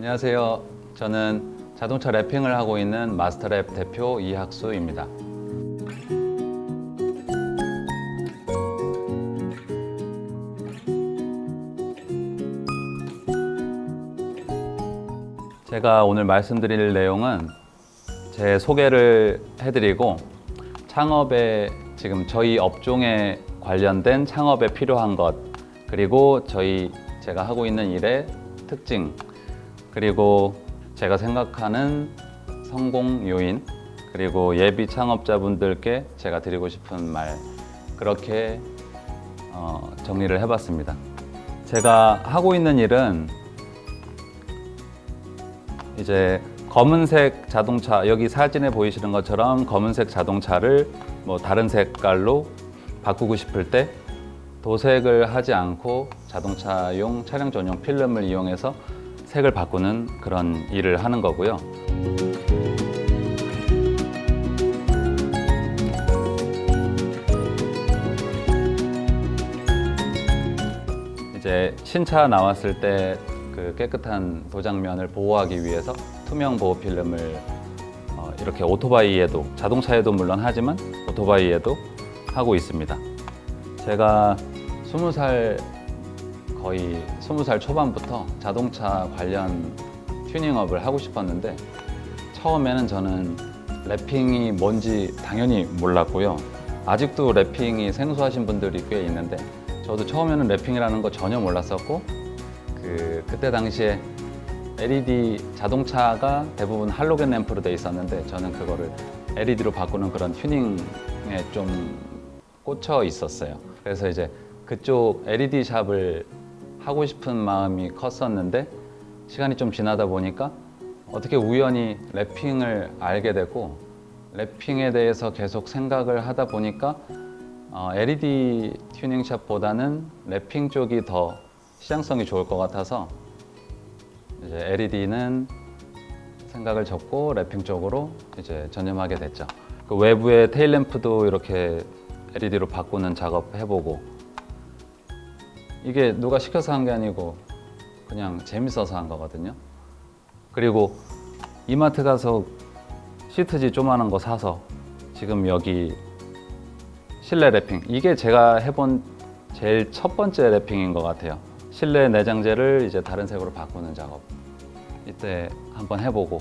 안녕하세요. 저는 자동차 랩핑을 하고 있는 마스터랩 대표 이학수입니다. 제가 오늘 말씀드릴 내용은 제 소개를 해드리고 창업에 지금 저희 업종에 관련된 창업에 필요한 것, 그리고 제가 하고 있는 일의 특징, 그리고 제가 생각하는 성공 요인, 그리고 예비 창업자분들께 제가 드리고 싶은 말, 그렇게 정리를 해봤습니다. 제가 하고 있는 일은 이제 검은색 자동차, 여기 사진에 보이시는 것처럼 검은색 자동차를 뭐 다른 색깔로 바꾸고 싶을 때 도색을 하지 않고 자동차용 차량 전용 필름을 이용해서 색을 바꾸는 그런 일을 하는 거고요. 이제 신차 나왔을 때 그 깨끗한 도장면을 보호하기 위해서 투명 보호 필름을 이렇게 오토바이에도, 자동차에도 물론 하지만 오토바이에도 하고 있습니다. 제가 20살, 거의 20살 초반부터 자동차 관련 튜닝업을 하고 싶었는데, 처음에는 저는 랩핑이 뭔지 당연히 몰랐고요. 아직도 랩핑이 생소하신 분들이 꽤 있는데, 저도 처음에는 랩핑이라는 거 전혀 몰랐었고, 그때 당시에 LED 자동차가 대부분 할로겐 램프로 돼 있었는데, 저는 그거를 LED로 바꾸는 그런 튜닝에 좀 꽂혀 있었어요. 그래서 이제 그쪽 LED 샵을 하고 싶은 마음이 컸었는데, 시간이 좀 지나다 보니까 어떻게 우연히 랩핑을 알게 되고, 랩핑에 대해서 계속 생각을 하다 보니까 LED 튜닝샵보다는 랩핑 쪽이 더 시장성이 좋을 것 같아서 이제 LED는 생각을 접고 랩핑 쪽으로 이제 전념하게 됐죠. 그 외부의 테일램프도 이렇게 LED로 바꾸는 작업 해보고, 이게 누가 시켜서 한 게 아니고 그냥 재밌어서 한 거거든요. 그리고 이마트 가서 시트지 조그마한 거 사서 지금 여기 실내 랩핑, 이게 제가 해본 제일 첫 번째 랩핑인 것 같아요. 실내 내장재를 이제 다른 색으로 바꾸는 작업, 이때 한번 해보고,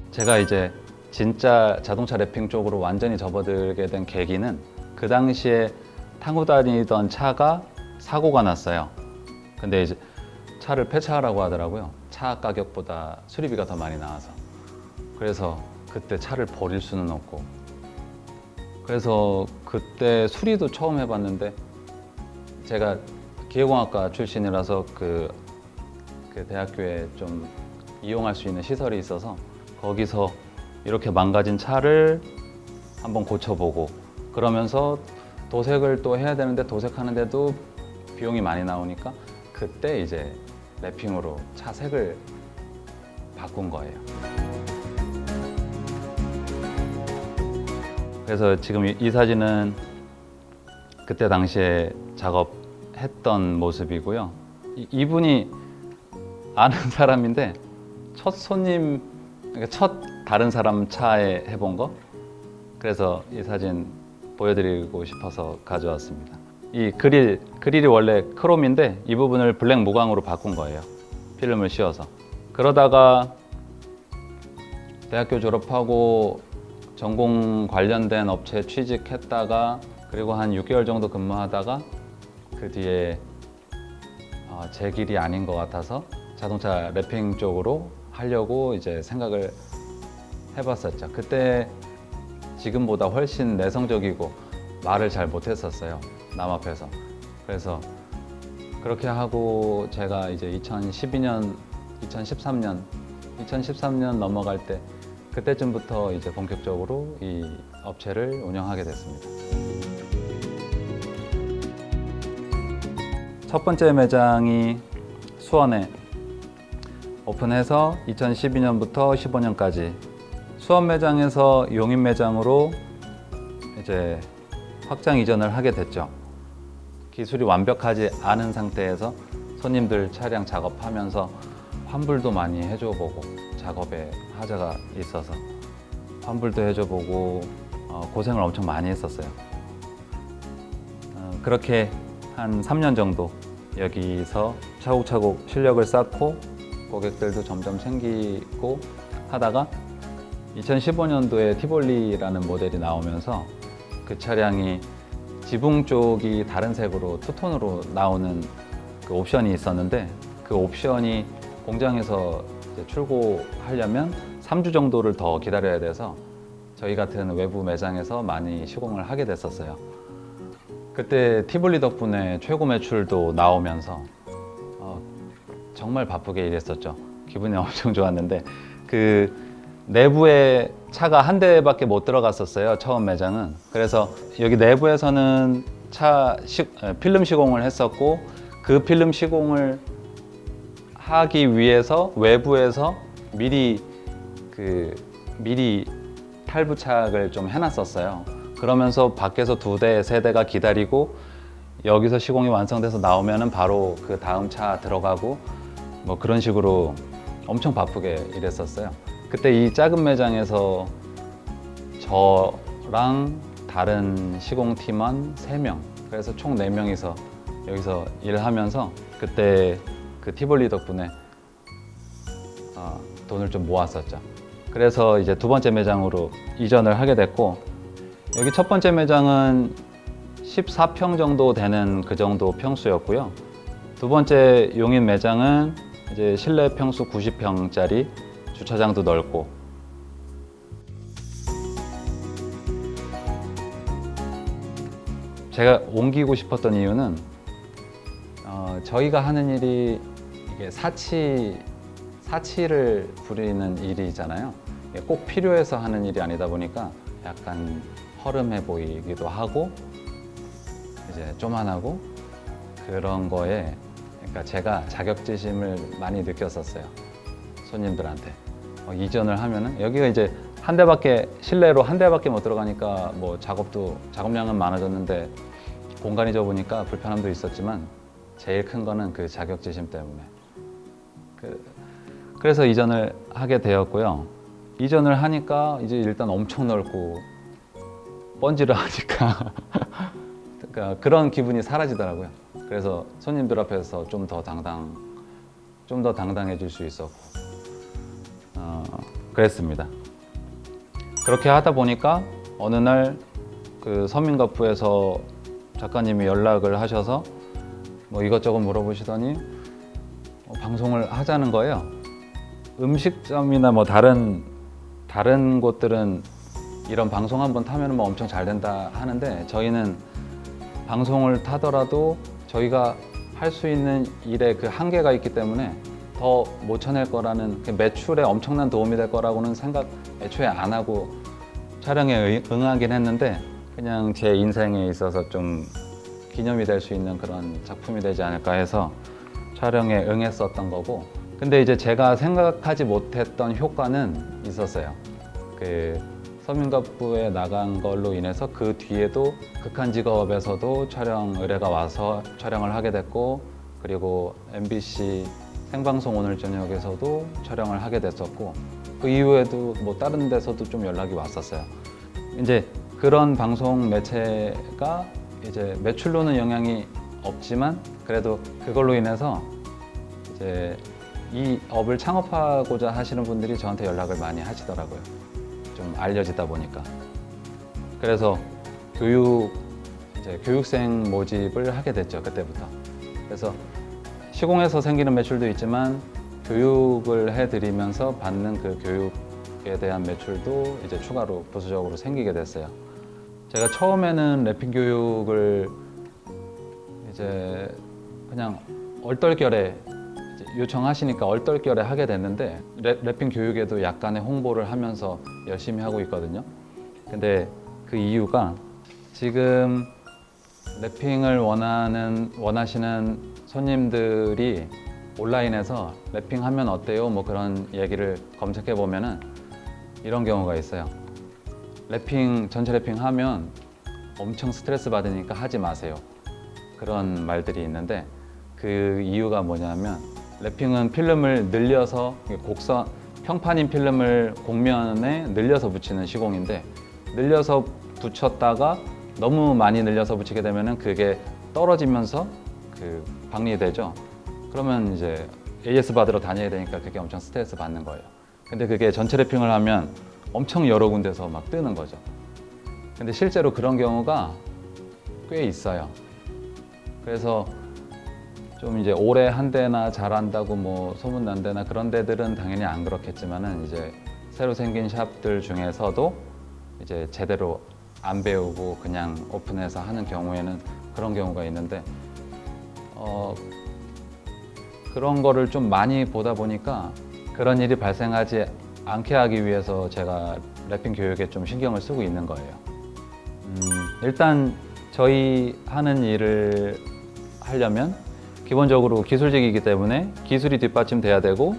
제가 이제 진짜 자동차 랩핑 쪽으로 완전히 접어들게 된 계기는, 그 당시에 타고 다니던 차가 사고가 났어요. 근데 이제 차를 폐차하라고 하더라고요. 차 가격보다 수리비가 더 많이 나와서. 그래서 그때 차를 버릴 수는 없고, 그래서 그때 수리도 처음 해봤는데, 제가 기계공학과 출신이라서 그 대학교에 좀 이용할 수 있는 시설이 있어서 거기서 이렇게 망가진 차를 한번 고쳐보고, 그러면서 도색을 또 해야 되는데 도색하는데도 비용이 많이 나오니까 그때 이제 랩핑으로 차 색을 바꾼 거예요. 그래서 지금 이 사진은 그때 당시에 작업했던 모습이고요. 이분이 아는 사람인데, 첫 손님, 그러니까 첫 다른 사람 차에 해본 거, 그래서 이 사진 보여드리고 싶어서 가져왔습니다. 이 그릴이 원래 크롬인데 이 부분을 블랙 무광으로 바꾼 거예요. 필름을 씌워서. 그러다가 대학교 졸업하고 전공 관련된 업체에 취직했다가, 그리고 한 6개월 정도 근무하다가 그 뒤에 제 길이 아닌 것 같아서 자동차 랩핑 쪽으로 하려고 이제 생각을 해봤었죠. 그때 지금보다 훨씬 내성적이고 말을 잘 못했었어요, 남 앞에서. 그래서 그렇게 하고 제가 이제 2013년 넘어갈 때, 그때쯤부터 이제 본격적으로 이 업체를 운영하게 됐습니다. 첫 번째 매장이 수원에 오픈해서 2012년부터 15년까지 수원 매장에서 용인 매장으로 이제 확장 이전을 하게 됐죠. 기술이 완벽하지 않은 상태에서 손님들 차량 작업하면서 환불도 많이 해줘보고 작업에 하자가 있어서 환불도 해줘보고 고생을 엄청 많이 했었어요. 그렇게 한 3년 정도 여기서 차곡차곡 실력을 쌓고 고객들도 점점 생기고 하다가 2015년도에 티볼리라는 모델이 나오면서 그 차량이 지붕 쪽이 다른 색으로 투톤으로 나오는 그 옵션이 있었는데 그 옵션이 공장에서 이제 출고하려면 3주 정도를 더 기다려야 돼서 저희 같은 외부 매장에서 많이 시공을 하게 됐었어요. 그때 티볼리 덕분에 최고 매출도 나오면서 정말 바쁘게 일했었죠. 기분이 엄청 좋았는데 그 내부에 차가 한 대밖에 못 들어갔었어요. 처음 매장은. 그래서 여기 내부에서는 필름 시공을 했었고 그 필름 시공을 하기 위해서 외부에서 미리 탈부착을 좀 해놨었어요. 그러면서 밖에서 2대, 3대가 기다리고 여기서 시공이 완성돼서 나오면은 바로 그 다음 차 들어가고 뭐 그런 식으로 엄청 바쁘게 일했었어요. 그때 이 작은 매장에서 저랑 다른 시공팀원 3명, 그래서 총 4명이서 여기서 일을 하면서 그때 그 티볼리 덕분에 돈을 좀 모았었죠. 그래서 이제 2번째 매장으로 이전을 하게 됐고, 여기 첫 번째 매장은 14평 정도 되는 그 정도 평수였고요. 2번째 용인 매장은 이제 실내 평수 90평짜리, 주차장도 넓고. 제가 옮기고 싶었던 이유는 저희가 하는 일이 이게 사치를 부리는 일이잖아요. 꼭 필요해서 하는 일이 아니다 보니까 약간 허름해 보이기도 하고 이제 쪼만하고 그런 거에, 그러니까 제가 자격지심을 많이 느꼈었어요. 손님들한테 이전을 하면은 여기가 이제 실내로 한 대밖에 못 들어가니까 뭐 작업량은 많아졌는데 공간이 좁으니까 불편함도 있었지만 제일 큰 거는 그 자격지심 때문에 그래서 이전을 하게 되었고요. 이전을 하니까 이제 일단 엄청 넓고 번지를 하니까 그러니까 그런 기분이 사라지더라고요. 그래서 손님들 앞에서 좀 더 당당해질 수 있었고 그랬습니다. 그렇게 하다 보니까 어느 날 그 서민가프에서 작가님이 연락을 하셔서 뭐 이것저것 물어보시더니 방송을 하자는 거예요. 음식점이나 뭐 다른 곳들은 이런 방송 한번 타면 뭐 엄청 잘 된다 하는데, 저희는 방송을 타더라도 저희가 할 수 있는 일에 그 한계가 있기 때문에 더 못 쳐낼 거라는, 매출에 엄청난 도움이 될 거라고는 생각 애초에 안 하고 촬영에 응하긴 했는데, 그냥 제 인생에 있어서 좀 기념이 될 수 있는 그런 작품이 되지 않을까 해서 촬영에 응했었던 거고, 근데 이제 제가 생각하지 못했던 효과는 있었어요. 그 서민가프에 나간 걸로 인해서 그 뒤에도 극한직업에서도 촬영 의뢰가 와서 촬영을 하게 됐고, 그리고 MBC 생방송 오늘 저녁에서도 촬영을 하게 됐었고, 그 이후에도 뭐 다른 데서도 좀 연락이 왔었어요. 이제 그런 방송 매체가 이제 매출로는 영향이 없지만 그래도 그걸로 인해서 이제 이 업을 창업하고자 하시는 분들이 저한테 연락을 많이 하시더라고요. 좀 알려지다 보니까. 그래서 교육생 모집을 하게 됐죠, 그때부터. 그래서 시공에서 생기는 매출도 있지만 교육을 해드리면서 받는 그 교육에 대한 매출도 이제 추가로 부수적으로 생기게 됐어요. 제가 처음에는 랩핑 교육을 이제 그냥 얼떨결에 요청하시니까 얼떨결에 하게 됐는데, 랩핑 교육에도 약간의 홍보를 하면서 열심히 하고 있거든요. 근데 그 이유가 지금 랩핑을 원하시는 손님들이 온라인에서 랩핑 하면 어때요? 뭐 그런 얘기를 검색해 보면은 이런 경우가 있어요. 전체 랩핑 하면 엄청 스트레스 받으니까 하지 마세요. 그런 말들이 있는데 그 이유가 뭐냐면 랩핑은 필름을 늘려서 곡선 평판인 필름을 곡면에 늘려서 붙이는 시공인데 늘려서 붙였다가 너무 많이 늘려서 붙이게 되면은 그게 떨어지면서 그 박리되죠. 그러면 이제 AS 받으러 다녀야 되니까 그게 엄청 스트레스 받는 거예요. 근데 그게 전체 랩핑을 하면 엄청 여러 군데서 막 뜨는 거죠. 근데 실제로 그런 경우가 꽤 있어요. 그래서 좀 이제 오래 한 데나 잘한다고 뭐 소문 난 데나 그런 데들은 당연히 안 그렇겠지만은 이제 새로 생긴 샵들 중에서도 이제 제대로 안 배우고 그냥 오픈해서 하는 경우에는 그런 경우가 있는데 그런 거를 좀 많이 보다 보니까 그런 일이 발생하지 않게 하기 위해서 제가 랩핑 교육에 좀 신경을 쓰고 있는 거예요. 일단 저희 하는 일을 하려면 기본적으로 기술직이기 때문에 기술이 뒷받침돼야 되고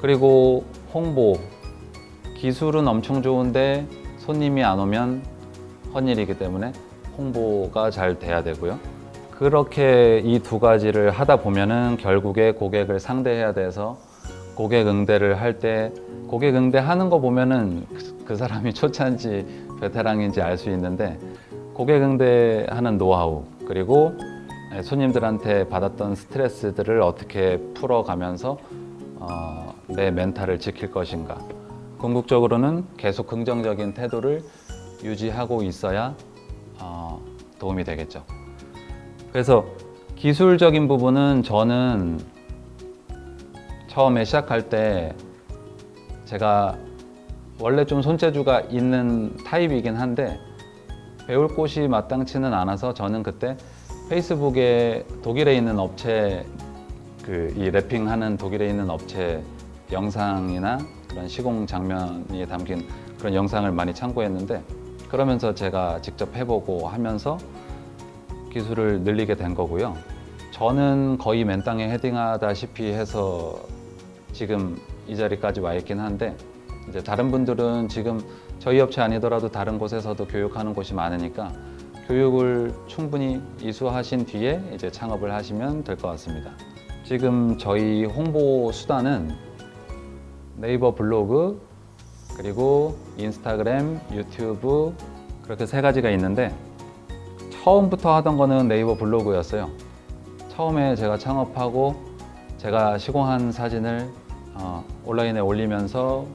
그리고 홍보, 기술은 엄청 좋은데 손님이 안 오면 헛일이기 때문에 홍보가 잘 돼야 되고요. 그렇게 이 두 가지를 하다 보면은 결국에 고객을 상대해야 돼서 고객 응대를 할 때 고객 응대하는 거 보면은 그 사람이 초짜인지 베테랑인지 알 수 있는데 고객 응대하는 노하우 그리고 손님들한테 받았던 스트레스들을 어떻게 풀어가면서 내 멘탈을 지킬 것인가. 궁극적으로는 계속 긍정적인 태도를 유지하고 있어야 도움이 되겠죠. 그래서 기술적인 부분은 저는 처음에 시작할 때 제가 원래 좀 손재주가 있는 타입이긴 한데 배울 곳이 마땅치는 않아서 저는 그때 페이스북에 독일에 있는 업체 이 랩핑하는 독일에 있는 업체 영상이나 그런 시공 장면이 담긴 그런 영상을 많이 참고했는데 그러면서 제가 직접 해보고 하면서 기술을 늘리게 된 거고요. 저는 거의 맨땅에 헤딩하다시피 해서 지금 이 자리까지 와 있긴 한데 이제 다른 분들은 지금 저희 업체 아니더라도 다른 곳에서도 교육하는 곳이 많으니까 교육을 충분히 이수하신 뒤에 이제 창업을 하시면 될 것 같습니다. 지금 저희 홍보 수단은 네이버 블로그 그리고 인스타그램, 유튜브 그렇게 세 가지가 있는데 처음부터 하던 거는 네이버 블로그였어요. 처음에 제가 창업하고 제가 시공한 사진을 온라인에 올리면서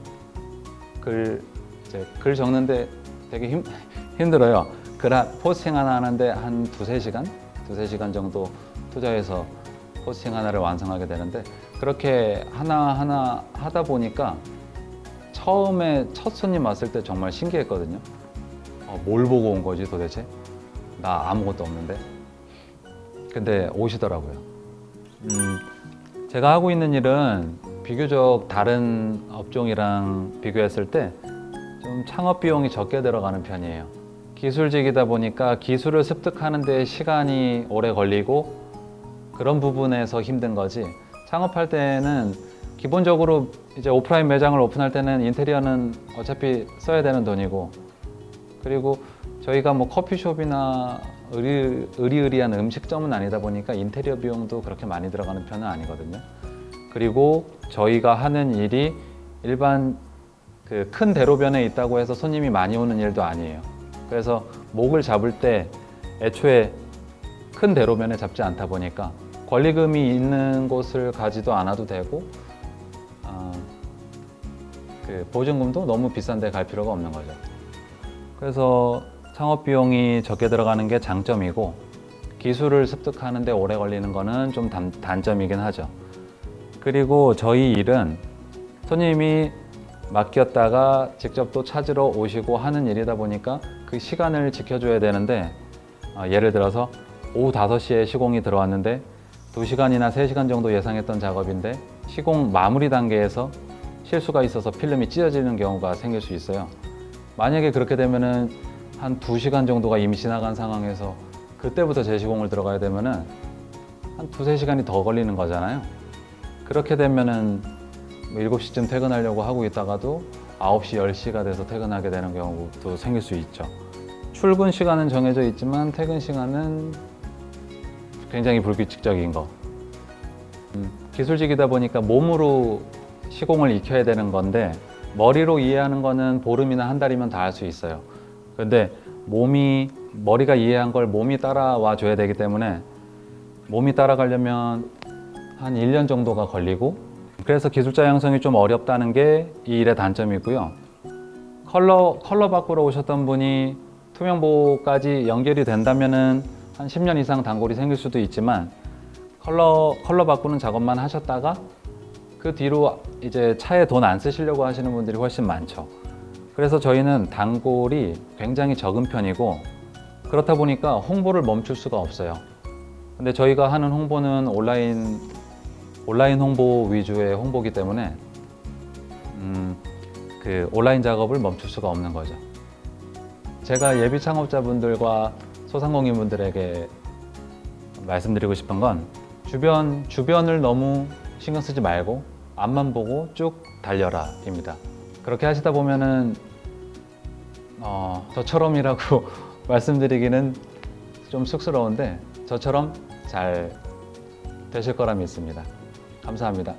글 적는데 되게 힘들어요. 포스팅 하나 하는데 한 두세 시간 정도 투자해서 포스팅 하나를 완성하게 되는데 그렇게 하나하나 하다 보니까 처음에 첫 손님 왔을 때 정말 신기했거든요. 뭘 보고 온 거지 도대체? 나 아무것도 없는데. 근데 오시더라고요. 제가 하고 있는 일은 비교적 다른 업종이랑 비교했을 때 좀 창업 비용이 적게 들어가는 편이에요. 기술직이다 보니까 기술을 습득하는 데 시간이 오래 걸리고 그런 부분에서 힘든 거지. 창업할 때는 기본적으로 이제 오프라인 매장을 오픈할 때는 인테리어는 어차피 써야 되는 돈이고 그리고 저희가 뭐 커피숍이나 의리의리한 음식점은 아니다 보니까 인테리어 비용도 그렇게 많이 들어가는 편은 아니거든요. 그리고 저희가 하는 일이 일반 그 큰 대로변에 있다고 해서 손님이 많이 오는 일도 아니에요. 그래서 목을 잡을 때 애초에 큰 대로변에 잡지 않다 보니까 권리금이 있는 곳을 가지도 않아도 되고 그 보증금도 너무 비싼 데 갈 필요가 없는 거죠. 그래서 창업 비용이 적게 들어가는 게 장점이고 기술을 습득하는 데 오래 걸리는 거는 좀 단점이긴 하죠. 그리고 저희 일은 손님이 맡겼다가 직접 또 찾으러 오시고 하는 일이다 보니까 그 시간을 지켜줘야 되는데 예를 들어서 오후 5시에 시공이 들어왔는데 2시간이나 3시간 정도 예상했던 작업인데 시공 마무리 단계에서 실수가 있어서 필름이 찢어지는 경우가 생길 수 있어요. 만약에 그렇게 되면은 한 2시간 정도가 이미 지나간 상황에서 그때부터 재시공을 들어가야 되면은 한 2-3시간이 더 걸리는 거잖아요. 그렇게 되면은 7시쯤 퇴근하려고 하고 있다가도 9시, 10시가 돼서 퇴근하게 되는 경우도 생길 수 있죠. 출근 시간은 정해져 있지만 퇴근 시간은 굉장히 불규칙적인 거. 기술직이다 보니까 몸으로 시공을 익혀야 되는 건데 머리로 이해하는 거는 보름이나 한 달이면 다 할 수 있어요. 근데 머리가 이해한 걸 몸이 따라와 줘야 되기 때문에 몸이 따라가려면 한 1년 정도가 걸리고, 그래서 기술자 양성이 좀 어렵다는 게 이 일의 단점이고요. 컬러 바꾸러 오셨던 분이 투명보호까지 연결이 된다면은 한 10년 이상 단골이 생길 수도 있지만, 컬러 바꾸는 작업만 하셨다가 그 뒤로 이제 차에 돈 안 쓰시려고 하시는 분들이 훨씬 많죠. 그래서 저희는 단골이 굉장히 적은 편이고, 그렇다 보니까 홍보를 멈출 수가 없어요. 근데 저희가 하는 홍보는 온라인 홍보 위주의 홍보기 때문에 그 온라인 작업을 멈출 수가 없는 거죠. 제가 예비 창업자분들과 소상공인분들에게 말씀드리고 싶은 건 주변을 너무 신경 쓰지 말고 앞만 보고 쭉 달려라 입니다. 그렇게 하시다 보면은 저처럼이라고 말씀드리기는 좀 쑥스러운데 저처럼 잘 되실 거라 믿습니다. 감사합니다.